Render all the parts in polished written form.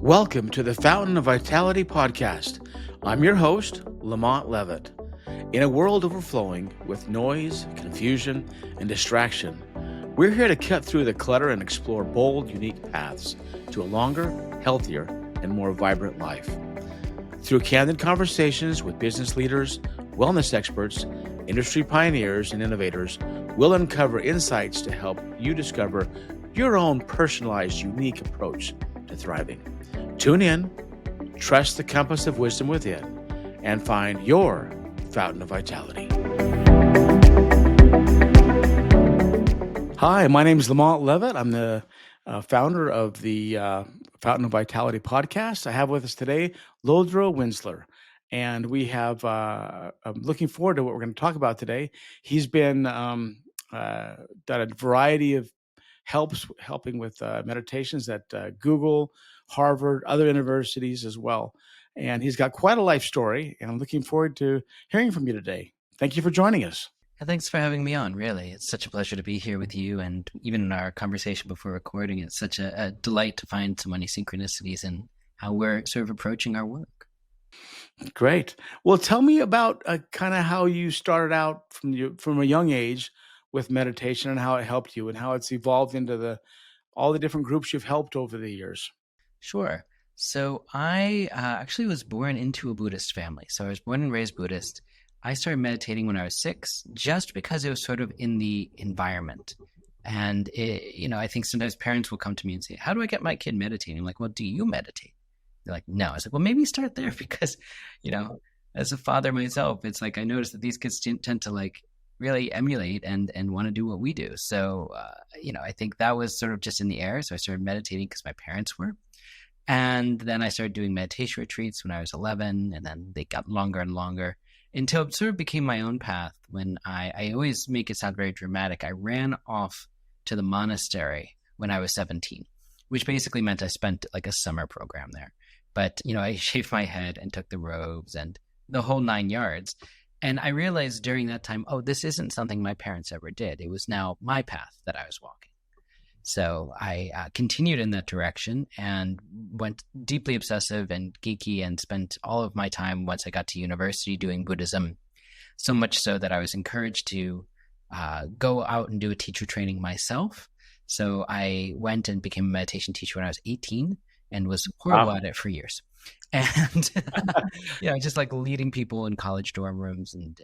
Welcome to the Fountain of Vitality podcast. I'm your host, LaMont Leavitt. In a world overflowing with noise, confusion, and distraction, we're here to cut through the clutter and explore bold, unique paths to a longer, healthier, and more vibrant life. Through candid conversations with business leaders, wellness experts, industry pioneers, and innovators, we'll uncover insights to help you discover your own personalized, unique approach to thriving. Tune in, trust the compass of wisdom within, and find your fountain of vitality. Hi, my name is LaMont Leavitt. I'm the founder of the Fountain of Vitality podcast. I have with us today Lodro Rinzler, and we have. I'm looking forward to what we're going to talk about today. He's been done a variety of helping with meditations at Google, Harvard, other universities as well. And he's got quite a life story, and I'm looking forward to hearing from you today. Thank you for joining us. Thanks for having me on, really. It's such a pleasure to be here with you. And even in our conversation before recording, it's such a delight to find so many synchronicities in how we're sort of approaching our work. Great. Well, tell me about kind of how you started out from a young age with meditation and how it helped you and how it's evolved into all the different groups you've helped over the years. Sure. So I actually was born into a Buddhist family. So I was born and raised Buddhist. I started meditating when I was 6, just because it was sort of in the environment. And, I think sometimes parents will come to me and say, how do I get my kid meditating? I'm like, well, do you meditate? They're like, no. I was like, well, maybe start there because, as a father myself, it's like I noticed that these kids tend to really emulate and want to do what we do. So, I think that was sort of just in the air. So I started meditating because my parents were. And then I started doing meditation retreats when I was 11, and then they got longer and longer until it sort of became my own path when I always make it sound very dramatic. I ran off to the monastery when I was 17, which basically meant I spent like a summer program there. But, I shaved my head and took the robes and the whole 9 yards. And I realized during that time, this isn't something my parents ever did. It was now my path that I was walking. So I continued in that direction and went deeply obsessive and geeky and spent all of my time once I got to university doing Buddhism, so much so that I was encouraged to go out and do a teacher training myself. So I went and became a meditation teacher when I was 18 and was horrible at it for years. And, just like leading people in college dorm rooms and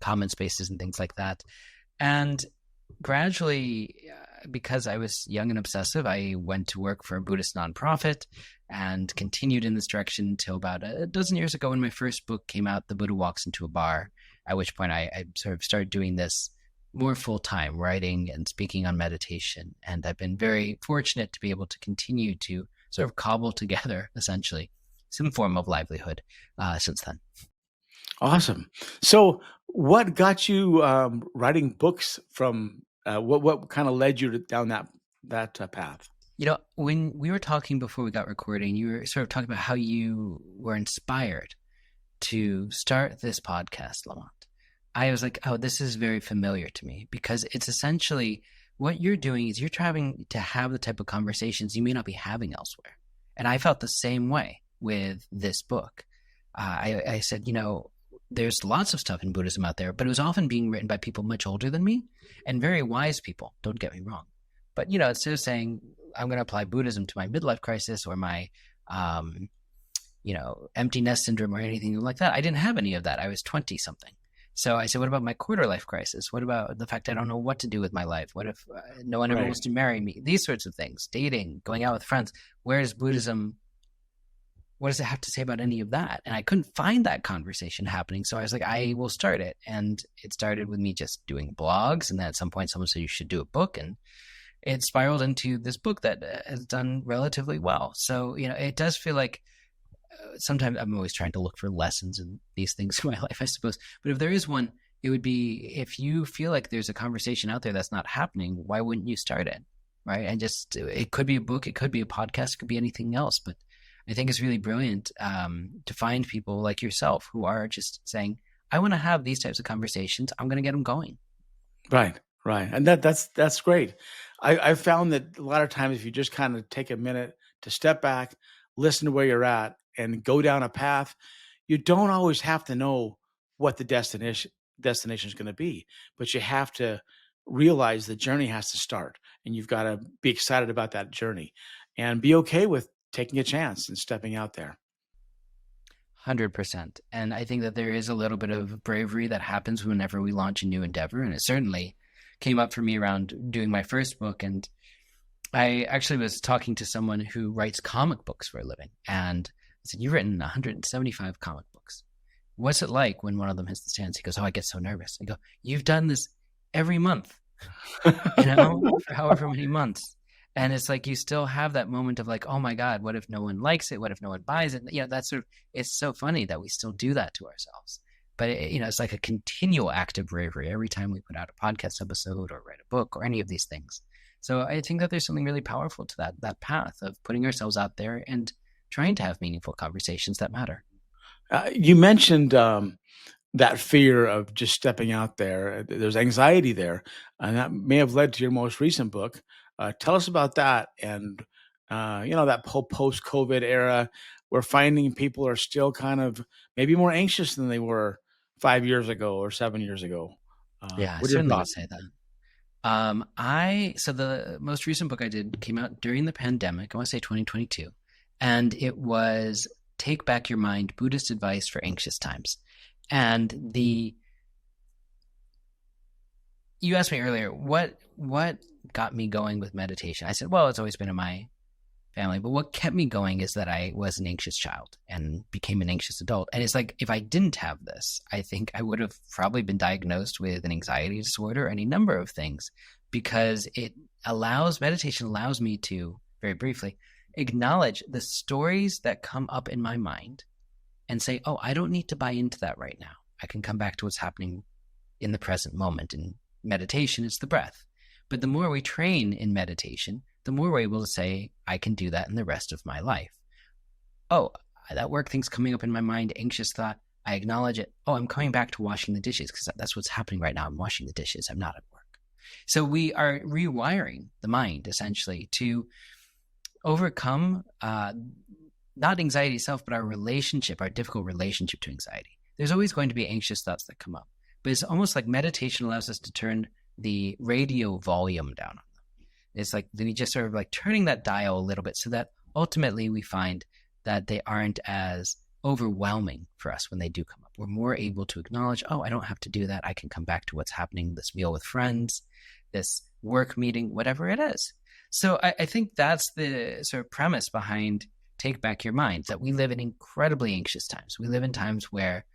common spaces and things like that. And gradually, because I was young and obsessive, I went to work for a Buddhist nonprofit and continued in this direction until about a dozen years ago when my first book came out, The Buddha Walks into a Bar, at which point I sort of started doing this more full-time, writing and speaking on meditation. And I've been very fortunate to be able to continue to sort of cobble together, essentially, some form of livelihood since then. Awesome. So what got you writing books from what kind of led you down that path? When we were talking before we got recording, you were sort of talking about how you were inspired to start this podcast, LaMont. I was like, this is very familiar to me because it's essentially what you're doing is you're trying to have the type of conversations you may not be having elsewhere. And I felt the same way with this book. I said, there's lots of stuff in Buddhism out there, but it was often being written by people much older than me and very wise people. Don't get me wrong. But, instead of saying, I'm going to apply Buddhism to my midlife crisis or my, empty nest syndrome or anything like that, I didn't have any of that. I was 20 something. So I said, what about my quarter life crisis? What about the fact I don't know what to do with my life? What if no one ever wants to marry me? These sorts of things, dating, going out with friends. Where is Buddhism? What does it have to say about any of that? And I couldn't find that conversation happening. So I was like, I will start it. And it started with me just doing blogs. And then at some point, someone said, you should do a book. And it spiraled into this book that has done relatively well. So, it does feel like sometimes I'm always trying to look for lessons in these things in my life, I suppose. But if there is one, it would be if you feel like there's a conversation out there that's not happening, why wouldn't you start it? Right. And it could be a book, it could be a podcast, it could be anything else. But I think it's really brilliant to find people like yourself who are just saying, I want to have these types of conversations. I'm going to get them going. Right. And that's great. I found that a lot of times if you just kind of take a minute to step back, listen to where you're at, and go down a path. You don't always have to know what the destination is going to be, but you have to realize the journey has to start, and you've got to be excited about that journey and be okay with taking a chance and stepping out there. 100%. And I think that there is a little bit of bravery that happens whenever we launch a new endeavor. And it certainly came up for me around doing my first book. And I actually was talking to someone who writes comic books for a living. And I said, "You've written 175 comic books. What's it like when one of them hits the stands?" He goes, "Oh, I get so nervous." I go, "You've done this every month, for however many months." And it's like you still have that moment of like, oh my God, what if no one likes it? What if no one buys it? That's sort of, it's so funny that we still do that to ourselves. But it's like a continual act of bravery every time we put out a podcast episode or write a book or any of these things. So I think that there's something really powerful to that path of putting ourselves out there and trying to have meaningful conversations that matter. You mentioned that fear of just stepping out there. There's anxiety there, and that may have led to your most recent book. Tell us about that, and that whole post-COVID era. We're finding people are still kind of maybe more anxious than they were 5 years ago or 7 years ago. Yeah, I What are your certainly would thoughts? say that. So the most recent book I did came out during the pandemic. I want to say 2022, and it was "Take Back Your Mind: Buddhist Advice for Anxious Times." And you asked me earlier, what got me going with meditation? I said, well, it's always been in my family, but what kept me going is that I was an anxious child and became an anxious adult. And it's like, if I didn't have this, I think I would have probably been diagnosed with an anxiety disorder, any number of things, because meditation allows me to, very briefly, acknowledge the stories that come up in my mind and say, oh, I don't need to buy into that right now. I can come back to what's happening in the present moment. And meditation is the breath. But the more we train in meditation, the more we're able to say, I can do that in the rest of my life. Oh, that work thing's coming up in my mind, anxious thought. I acknowledge it. Oh, I'm coming back to washing the dishes because that's what's happening right now. I'm washing the dishes. I'm not at work. So we are rewiring the mind essentially to overcome not anxiety itself, but our difficult relationship to anxiety. There's always going to be anxious thoughts that come up, but it's almost like meditation allows us to turn the radio volume down on them. It's like we just sort of like turning that dial a little bit so that ultimately we find that they aren't as overwhelming for us when they do come up. We're more able to acknowledge, oh, I don't have to do that. I can come back to what's happening, this meal with friends, this work meeting, whatever it is. So I think that's the sort of premise behind Take Back Your Mind, that we live in incredibly anxious times. We live in times where,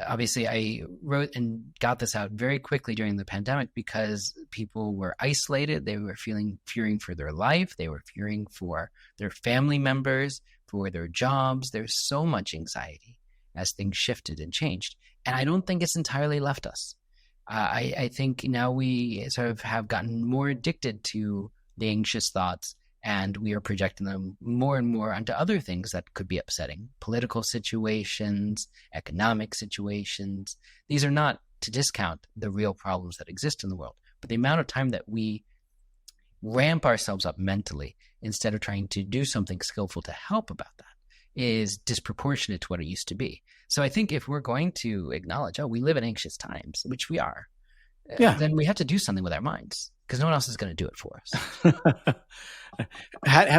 obviously, I wrote and got this out very quickly during the pandemic because people were isolated. They were fearing for their life. They were fearing for their family members, for their jobs. There's so much anxiety as things shifted and changed. And I don't think it's entirely left us. I think now we sort of have gotten more addicted to the anxious thoughts, and we are projecting them more and more onto other things that could be upsetting. Political situations, economic situations. These are not to discount the real problems that exist in the world, but the amount of time that we ramp ourselves up mentally instead of trying to do something skillful to help about that is disproportionate to what it used to be. So I think if we're going to acknowledge, oh, we live in anxious times, which we are, then we have to do something with our minds because no one else is going to do it for us.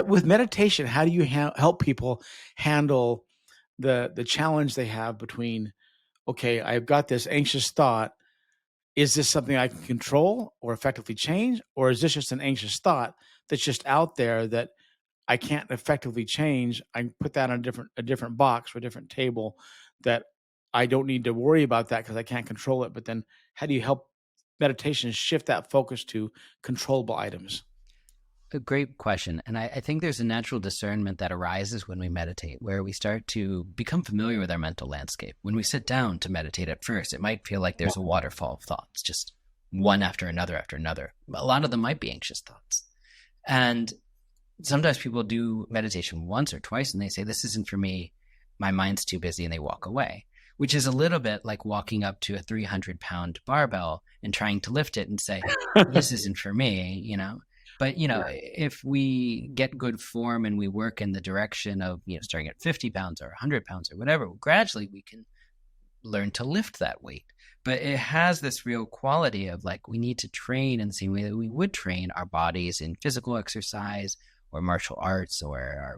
With meditation, how do you help people handle the challenge they have between, okay, I've got this anxious thought. Is this something I can control or effectively change? Or is this just an anxious thought that's just out there that I can't effectively change? I can put that on a different box or a different table that I don't need to worry about that because I can't control it. But then how do you help meditation shift that focus to controllable items? A great question. And I think there's a natural discernment that arises when we meditate, where we start to become familiar with our mental landscape. When we sit down to meditate at first, it might feel like there's a waterfall of thoughts, just one after another after another. A lot of them might be anxious thoughts. And sometimes people do meditation once or twice and they say, this isn't for me. My mind's too busy, and they walk away, which is a little bit like walking up to a 300-pound barbell and trying to lift it and say, this isn't for me, But, Right. if we get good form and we work in the direction of, starting at 50 pounds or 100 pounds or whatever, gradually we can learn to lift that weight. But it has this real quality of like, we need to train in the same way that we would train our bodies in physical exercise or martial arts or our,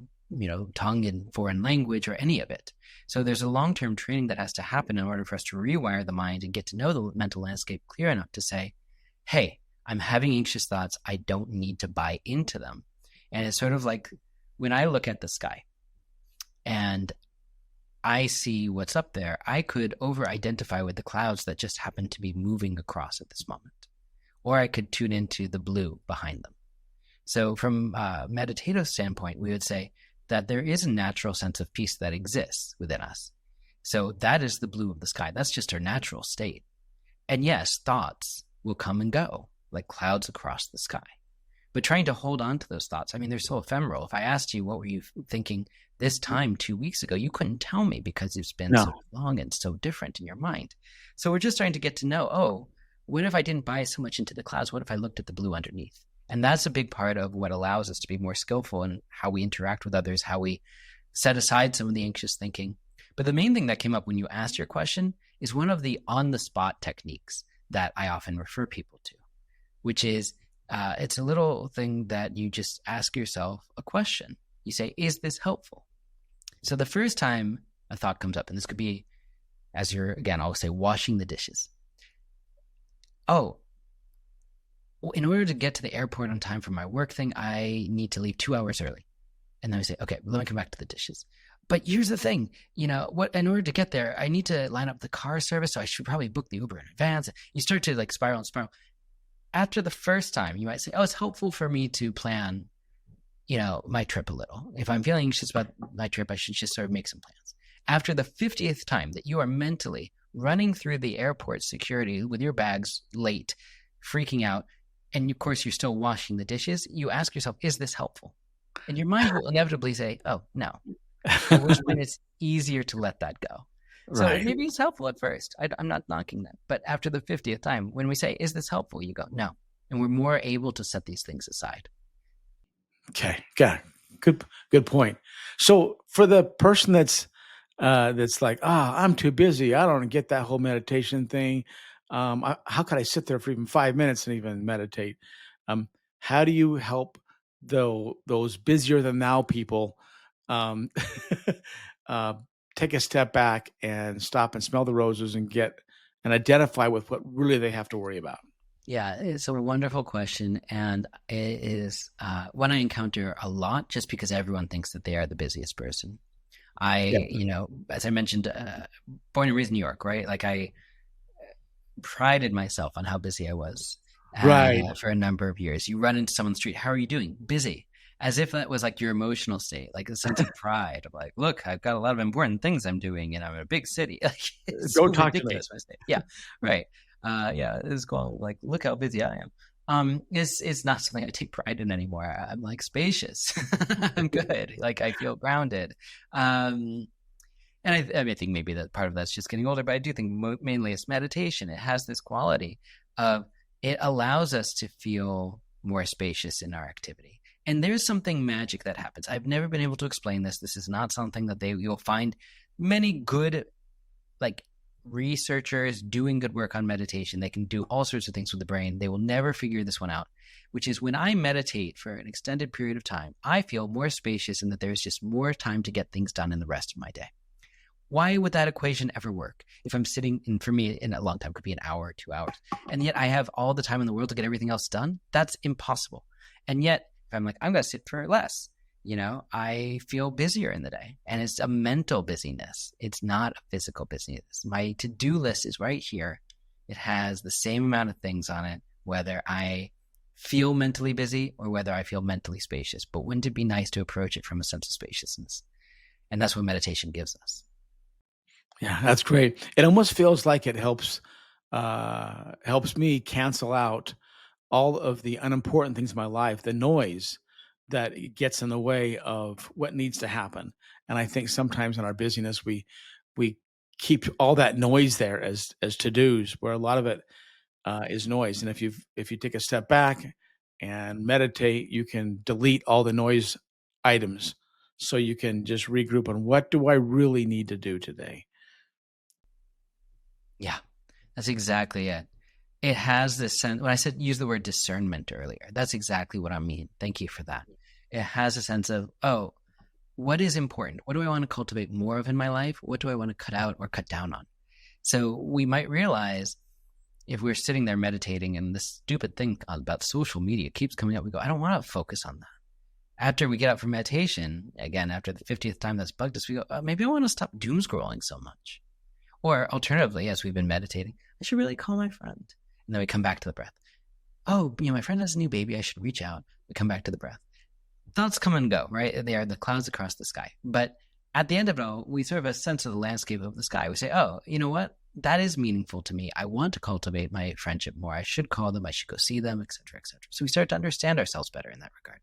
tongue in foreign language or any of it. So there's a long-term training that has to happen in order for us to rewire the mind and get to know the mental landscape clear enough to say, hey, I'm having anxious thoughts. I don't need to buy into them. And it's sort of like when I look at the sky and I see what's up there, I could over identify with the clouds that just happen to be moving across at this moment. Or I could tune into the blue behind them. So from a meditative standpoint, we would say that there is a natural sense of peace that exists within us. So that is the blue of the sky. That's just our natural state. And yes, thoughts will come and go like clouds across the sky. But trying to hold on to those thoughts, I mean, they're so ephemeral. If I asked you, what were you thinking this time 2 weeks ago, you couldn't tell me because it's been so long and so different in your mind. So we're just trying to get to know, oh, what if I didn't buy so much into the clouds? What if I looked at the blue underneath? And that's a big part of what allows us to be more skillful in how we interact with others, how we set aside some of the anxious thinking. But the main thing that came up when you asked your question is one of the on-the-spot techniques that I often refer people to, which is it's a little thing that you just ask yourself a question. You say, is this helpful? So the first time a thought comes up, and this could be as you're, again, I'll say washing the dishes. Oh, in order to get to the airport on time for my work thing, I need to leave 2 hours early. And then we say, okay, let me come back to the dishes. But here's the thing, in order to get there, I need to line up the car service. So I should probably book the Uber in advance. You start to like spiral and spiral. After the first time, you might say, oh, it's helpful for me to plan, my trip a little. If I'm feeling anxious about my trip, I should just sort of make some plans. After the 50th time that you are mentally running through the airport security with your bags late, freaking out, and of course you're still washing the dishes, you ask yourself, is this helpful? And your mind will inevitably say, oh, no. At which point it's easier to let that go. So Right. maybe it's helpful at first. I'm not knocking that. But after the 50th time, when we say, is this helpful? You go, no. And we're more able to set these things aside. Okay. Yeah. Good point. So for the person that's like, I'm too busy, I don't get that whole meditation thing. How could I sit there for even 5 minutes and even meditate? How do you help those busier than thou people um, take a step back and stop and smell the roses and and identify with what really they have to worry about? Yeah, it's a wonderful question. And it is one I encounter a lot just because everyone thinks that they are the busiest person. As I mentioned, born and raised in New York, right? Like I prided myself on how busy I was Right. for a number of years. You run into someone on the street, how are you doing? Busy. As if that was like your emotional state, like a sense of pride of like, look, I've got a lot of important things I'm doing and I'm in a big city. Like, it's so Don't talk to me. ridiculous. Yeah, right. It's called like, look how busy I am. It's not something I take pride in anymore. I'm like spacious. I'm good. Like I feel grounded. And I think maybe that part of that's just getting older, but I do think mainly it's meditation. It has this quality of it allows us to feel more spacious in our activity. And there's something magic that happens. I've never been able to explain this. This is not something that you'll find many good like researchers doing good work on meditation. They can do all sorts of things with the brain. They will never figure this one out, which is when I meditate for an extended period of time, I feel more spacious and that there's just more time to get things done in the rest of my day. Why would that equation ever work? If I'm sitting in, for me, in a long time, could be an hour, 2 hours, and yet I have all the time in the world to get everything else done? That's impossible. And yet, if I'm like, I'm going to sit for less, I feel busier in the day. And it's a mental busyness. It's not a physical busyness. My to-do list is right here. It has the same amount of things on it, whether I feel mentally busy or whether I feel mentally spacious. But wouldn't it be nice to approach it from a sense of spaciousness? And that's what meditation gives us. Yeah, that's great. It almost feels like it helps me cancel out all of the unimportant things in my life, the noise that gets in the way of what needs to happen. And I think sometimes in our busyness, we keep all that noise there as to dos, where a lot of it is noise. And if you take a step back and meditate, you can delete all the noise items so you can just regroup on what do I really need to do today. Yeah, that's exactly it. It has this sense. When I said use the word discernment earlier, that's exactly what I mean. Thank you for that. It has a sense of, oh, what is important? What do I want to cultivate more of in my life? What do I want to cut out or cut down on? So we might realize if we're sitting there meditating and this stupid thing about social media keeps coming up, we go, I don't want to focus on that. After we get up from meditation, again, after the 50th time that's bugged us, we go, maybe I want to stop doom scrolling so much. Or alternatively, as we've been meditating, I should really call my friend. And then we come back to the breath. Oh, my friend has a new baby. I should reach out. We come back to the breath. Thoughts come and go, right? They are the clouds across the sky. But at the end of it all, we sort of have a sense of the landscape of the sky. We say, oh, you know what? That is meaningful to me. I want to cultivate my friendship more. I should call them. I should go see them, et cetera, et cetera. So we start to understand ourselves better in that regard.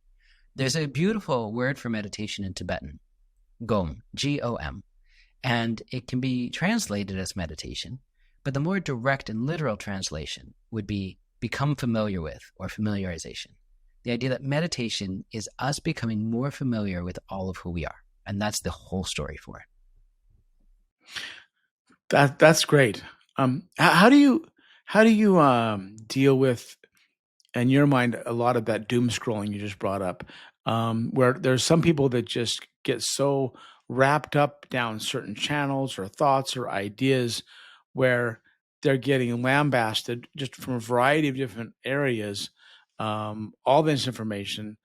There's a beautiful word for meditation in Tibetan, gom, G-O-M. And it can be translated as meditation, but the more direct and literal translation would be become familiar with or familiarization. The idea that meditation is us becoming more familiar with all of who we are. And that's the whole story for it. That's great. How do you deal with, in your mind, a lot of that doom scrolling you just brought up, where there's some people that just get so wrapped up down certain channels or thoughts or ideas where they're getting lambasted just from a variety of different areas, all this information,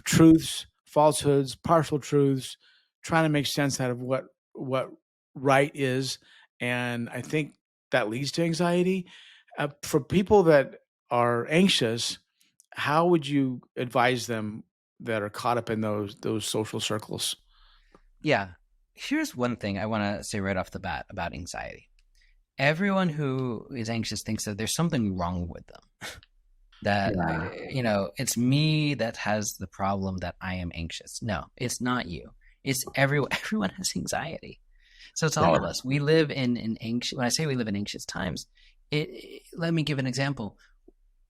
truths, falsehoods, partial truths, trying to make sense out of what right is. And I think that leads to anxiety. For people that are anxious, how would you advise them that are caught up in those social circles? Yeah. Here's one thing I want to say right off the bat about anxiety. Everyone who is anxious thinks that there's something wrong with them. That, it's me that has the problem that I am anxious. No, it's not you. It's everyone. Everyone has anxiety. So it's all of us. We live in anxious. When I say we live in anxious times, let me give an example.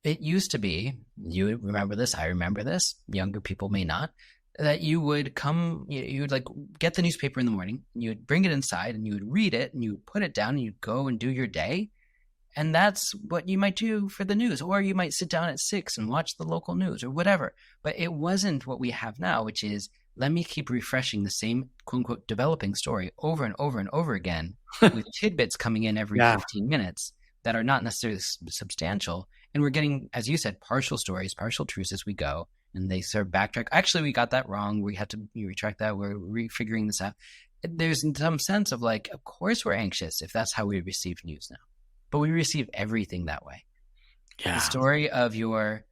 It used to be, you remember this, I remember this, younger people may not, that you would come, you would like get the newspaper in the morning, you would bring it inside and you would read it and you would put it down and you'd go and do your day. And that's what you might do for the news. Or you might sit down at 6 and watch the local news or whatever. But it wasn't what we have now, which is let me keep refreshing the same quote unquote developing story over and over and over again with tidbits coming in every 15 minutes that are not necessarily substantial. And we're getting, as you said, partial stories, partial truths as we go. And they sort of backtrack. Actually, we got that wrong. We have to retract that. We're refiguring this out. There's some sense of like, of course we're anxious if that's how we receive news now. But we receive everything that way. Yeah. The story of your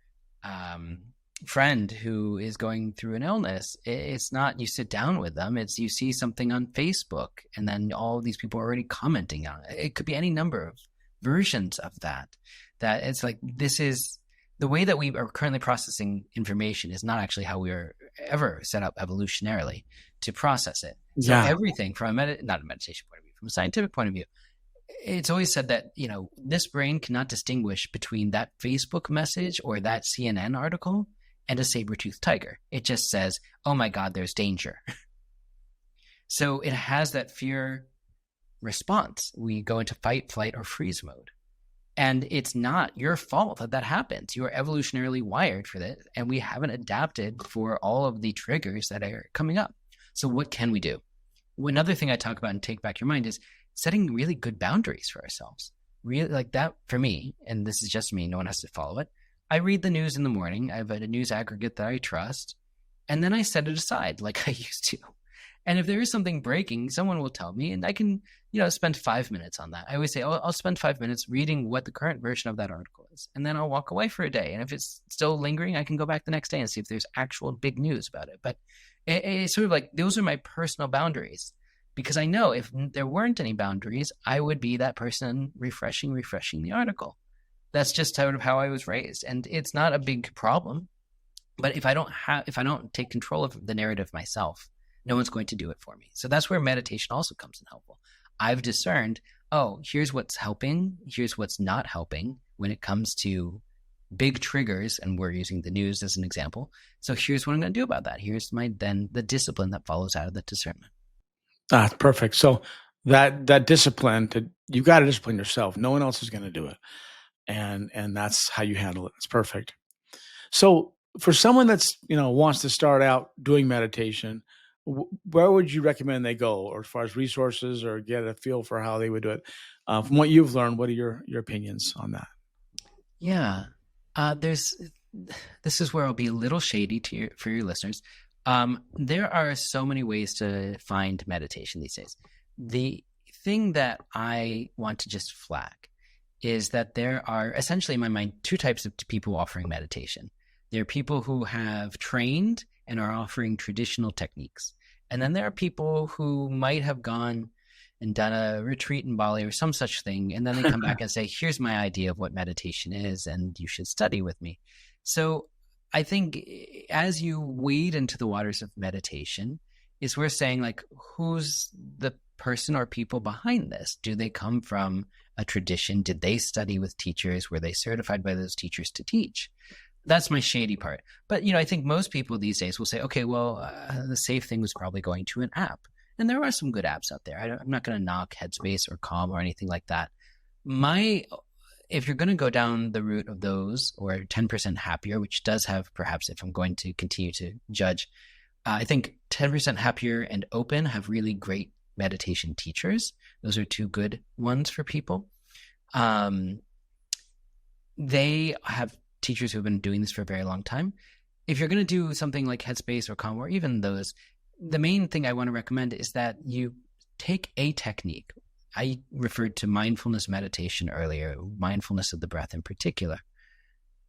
friend who is going through an illness, it's not you sit down with them. It's you see something on Facebook and then all of these people are already commenting on it. It could be any number of versions of that. That it's like this is the way that we are currently processing information is not actually how we were ever set up evolutionarily to process it. So everything from not a meditation point of view, from a scientific point of view, it's always said that, this brain cannot distinguish between that Facebook message or that CNN article and a saber-toothed tiger. It just says, oh my God, there's danger. So it has that fear response. We go into fight, flight, or freeze mode. And it's not your fault that happens. You are evolutionarily wired for this, and we haven't adapted for all of the triggers that are coming up. So what can we do? Another thing I talk about in Take Back Your Mind is setting really good boundaries for ourselves. Really, like that for me, and this is just me, no one has to follow it. I read the news in the morning. I have a news aggregate that I trust, and then I set it aside like I used to. And if there is something breaking, someone will tell me, and I can, spend 5 minutes on that. I always say, I'll spend 5 minutes reading what the current version of that article is, and then I'll walk away for a day. And if it's still lingering, I can go back the next day and see if there's actual big news about it. But it's sort of like those are my personal boundaries, because I know if there weren't any boundaries, I would be that person refreshing the article. That's just sort of how I was raised, and it's not a big problem. But if I don't take control of the narrative myself, no one's going to do it for me. So that's where meditation also comes in helpful. I've discerned, here's what's helping, here's what's not helping when it comes to big triggers, and we're using the news as an example. So here's what I'm going to do about that. Here's the discipline that follows out of the discernment. Perfect. So that discipline, you got to discipline yourself. No one else is going to do it. And that's how you handle it. It's perfect. So for someone that's, wants to start out doing meditation, where would you recommend they go, or as far as resources, or get a feel for how they would do it? From what you've learned, what are your opinions on that? Yeah. This is where I'll be a little shady for your listeners. There are so many ways to find meditation these days. The thing that I want to just flag is that there are essentially, in my mind, two types of people offering meditation. There are people who have trained and are offering traditional techniques. And then there are people who might have gone and done a retreat in Bali or some such thing. And then they come back and say, here's my idea of what meditation is, and you should study with me. So I think as you wade into the waters of meditation, is we're saying, like, who's the person or people behind this? Do they come from a tradition? Did they study with teachers? Were they certified by those teachers to teach? That's my shady part. But, I think most people these days will say, okay, well, the safe thing was probably going to an app. And there are some good apps out there. I'm not going to knock Headspace or Calm or anything like that. If you're going to go down the route of those, or 10% Happier, which does have, perhaps, if I'm going to continue to judge, I think 10% Happier and Open have really great meditation teachers. Those are two good ones for people. They have teachers who have been doing this for a very long time. If you're going to do something like Headspace or Calm, or even those, the main thing I want to recommend is that you take a technique. I referred to mindfulness meditation earlier, mindfulness of the breath in particular.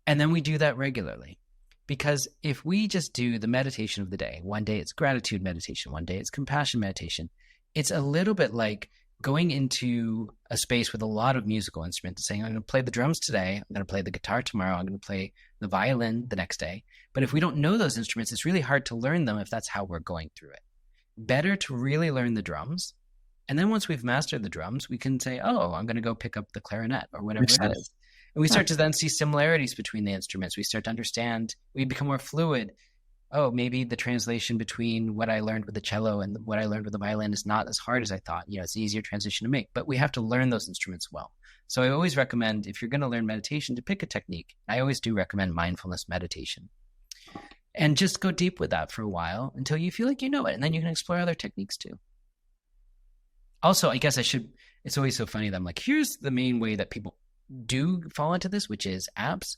And then we do that regularly. Because if we just do the meditation of the day, one day it's gratitude meditation, one day it's compassion meditation, it's a little bit like going into a space with a lot of musical instruments, saying, I'm going to play the drums today, I'm going to play the guitar tomorrow, I'm going to play the violin the next day. But if we don't know those instruments, it's really hard to learn them if that's how we're going through it. Better to really learn the drums. And then once we've mastered the drums, we can say, oh, I'm going to go pick up the clarinet or whatever it is. And we start to then see similarities between the instruments. We start to understand, we become more fluid. Oh, maybe the translation between what I learned with the cello and what I learned with the violin is not as hard as I thought. It's an easier transition to make, but we have to learn those instruments well. So I always recommend, if you're going to learn meditation, to pick a technique. I always do recommend mindfulness meditation. And just go deep with that for a while until you feel like you know it. And then you can explore other techniques too. Also, I guess it's always so funny that I'm like, here's the main way that people do fall into this, which is apps.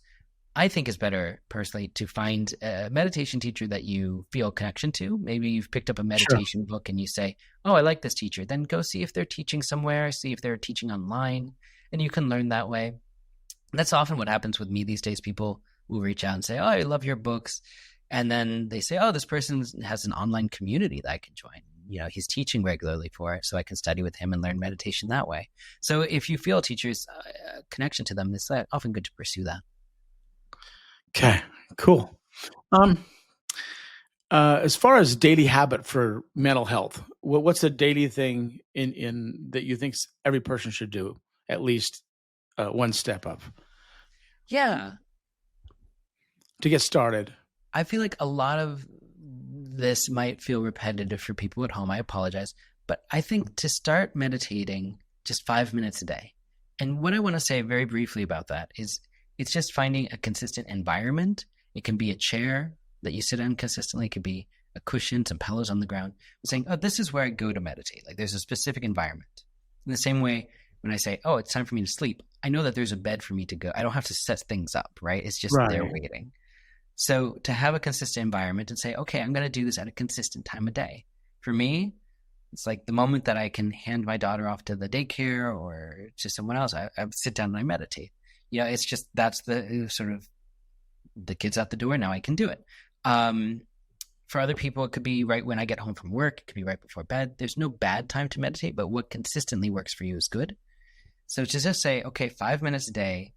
I think it's better, personally, to find a meditation teacher that you feel connection to. Maybe you've picked up a meditation book and you say, oh, I like this teacher. Then go see if they're teaching somewhere, see if they're teaching online, and you can learn that way. That's often what happens with me these days. People will reach out and say, oh, I love your books. And then they say, oh, this person has an online community that I can join. He's teaching regularly for it, so I can study with him and learn meditation that way. So if you feel a teacher's connection to them, it's often good to pursue that. Okay, cool. As far as daily habit for mental health, what's a daily thing in that you think every person should do, at least one step up? Yeah. To get started. I feel like a lot of this might feel repetitive for people at home. I apologize. But I think to start meditating just 5 minutes a day. And what I want to say very briefly about that is it's just finding a consistent environment. It can be a chair that you sit on consistently. It could be a cushion, some pillows on the ground. I'm saying, oh, this is where I go to meditate. Like, there's a specific environment. In the same way, when I say, oh, it's time for me to sleep, I know that there's a bed for me to go. I don't have to set things up, right? It's just there waiting. So to have a consistent environment and say, okay, I'm going to do this at a consistent time of day. For me, it's like the moment that I can hand my daughter off to the daycare or to someone else, I sit down and I meditate. It's just, that's the sort of, the kid's out the door, now I can do it. For other people, it could be right when I get home from work. It could be right before bed. There's no bad time to meditate, but what consistently works for you is good. So to just say, okay, 5 minutes a day,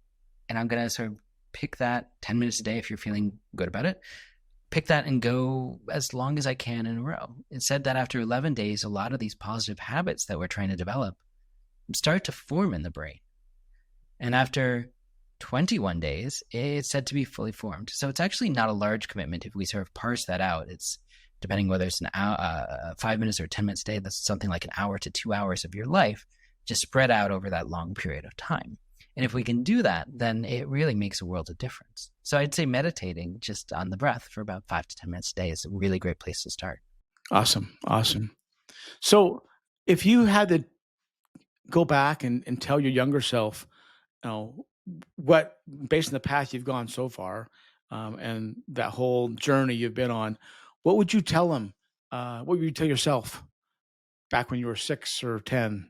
and I'm going to sort of pick that 10 minutes a day if you're feeling good about it. Pick that and go as long as I can in a row. It said that after 11 days, a lot of these positive habits that we're trying to develop start to form in the brain. And after 21 days, it's said to be fully formed. So it's actually not a large commitment if we sort of parse that out. It's depending whether it's an hour, 5 minutes or 10 minutes a day, that's something like an hour to 2 hours of your life, just spread out over that long period of time. And if we can do that, then it really makes a world of difference. So I'd say meditating just on the breath for about 5 to 10 minutes a day is a really great place to start. Awesome. So if you had to go back and tell your younger self, what, based on the path you've gone so far, and that whole journey you've been on, what would you tell them? What would you tell yourself back when you were 6 or 10?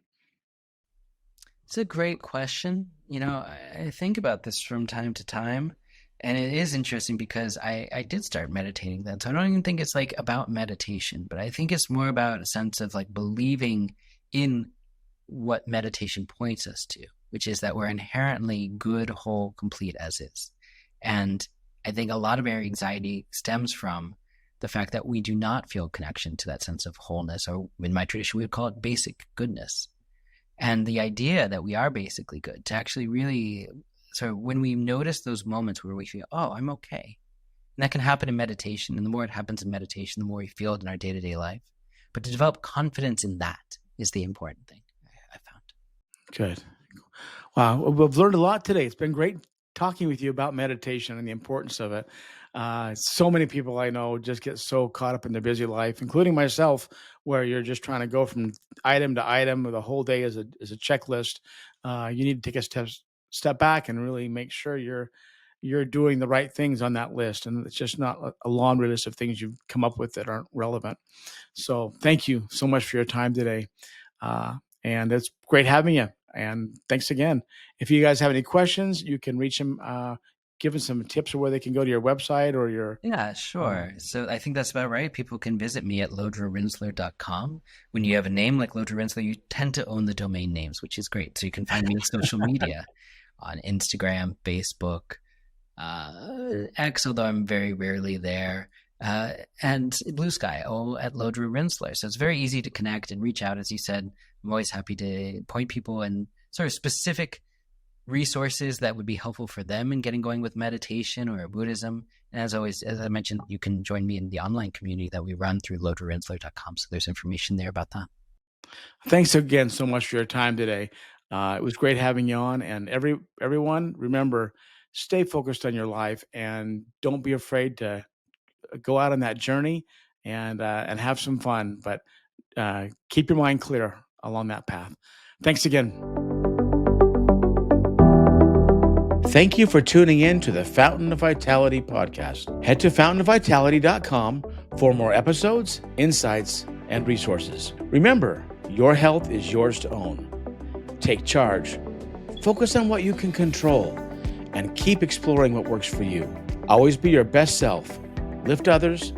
It's a great question. I think about this from time to time, and it is interesting because I did start meditating then. So I don't even think it's like about meditation, but I think it's more about a sense of like believing in what meditation points us to, which is that we're inherently good, whole, complete as is. And I think a lot of our anxiety stems from the fact that we do not feel connection to that sense of wholeness, or in my tradition, we would call it basic goodness. And the idea that we are basically good, to actually really, so when we notice those moments where we feel, oh, I'm okay. And that can happen in meditation. And the more it happens in meditation, the more we feel it in our day-to-day life. But to develop confidence in that is the important thing I found. Good. Wow. We've learned a lot today. It's been great talking with you about meditation and the importance of it. So many people I know just get so caught up in their busy life, including myself, where you're just trying to go from item to item with a whole day as a checklist. You need to take a step back and really make sure you're doing the right things on that list. And it's just not a laundry list of things you've come up with that aren't relevant. So thank you so much for your time today. And it's great having you. And thanks again. If you guys have any questions, you can reach him, give us some tips of where they can go to your website or your... Yeah, sure. So I think that's about right. People can visit me at lodrorinzler.com. When you have a name like Lodro Rinzler, you tend to own the domain names, which is great. So you can find me on social media on Instagram, Facebook, X, although I'm very rarely there, and Blue Sky, at Lodro Rinzler. So it's very easy to connect and reach out. As you said, I'm always happy to point people in sort of specific resources that would be helpful for them in getting going with meditation or Buddhism. And as always, as I mentioned, you can join me in the online community that we run through lodrorinzler.com. So there's information there about that. Thanks again so much for your time today. It was great having you on. And everyone, remember, stay focused on your life and don't be afraid to go out on that journey and have some fun. But keep your mind clear along that path. Thanks again. Thank you for tuning in to the Fountain of Vitality podcast. Head to fountainofvitality.com for more episodes, insights, and resources. Remember, your health is yours to own. Take charge, focus on what you can control, and keep exploring what works for you. Always be your best self, lift others,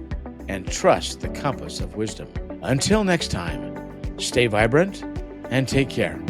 and trust the compass of wisdom. Until next time, stay vibrant and take care.